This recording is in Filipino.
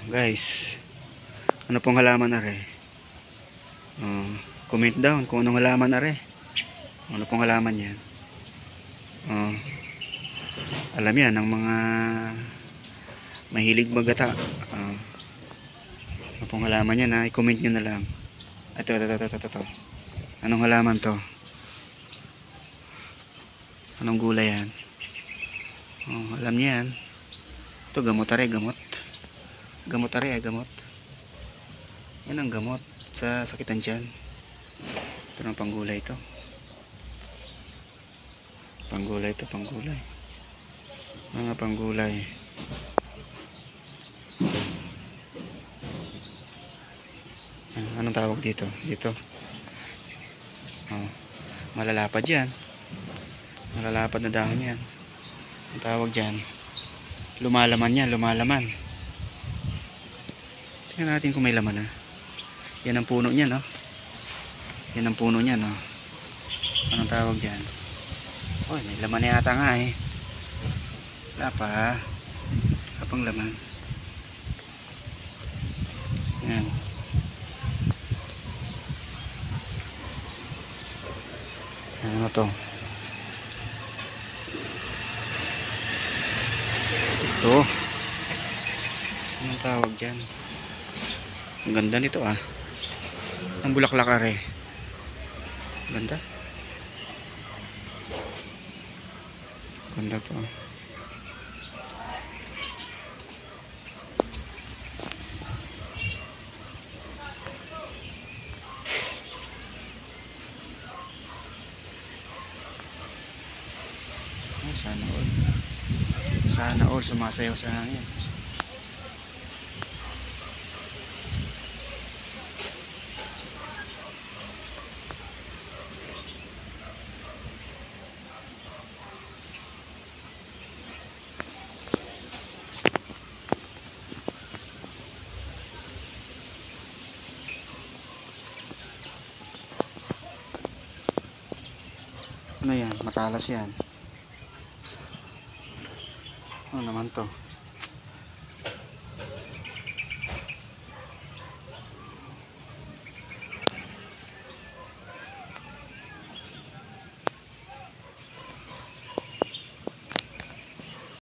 Guys, ano pong halaman na rin? Comment down kung anong halaman na rin. Ano pong halaman yan? Alam yan ng mga mahilig magata. Ano pong halaman yan, ha? I-comment nyo na lang. Ito. Anong halaman to? Anong gulay yan? Alam niyo yan. Ito gamot are, gamot. Gamot are, gamot. Yan ang gamot sa sakitan tiyan. Ito ng panggulay ito. Panggulay ito, panggulay. Mga panggulay. Anong tawag dito? Dito. Malalapad yan. Malalapad na dahon yan. Ang tawag dyan, lumalaman yan, lumalaman. Tingnan natin kung may laman na. Yan ang puno niya, no? Yan ang puno niya, no? Anong tawag dyan? May laman na yata nga eh. Wala pa. Wala pang laman. Yan. Ano to? Ito. Anong tawag dyan? Ang ganda nito ah. Ang bulaklak are. Ganda. Ganda to. Sana all. Sana all sumasayaw sa hangin. Ano yan? Matalas yan. Ano naman to?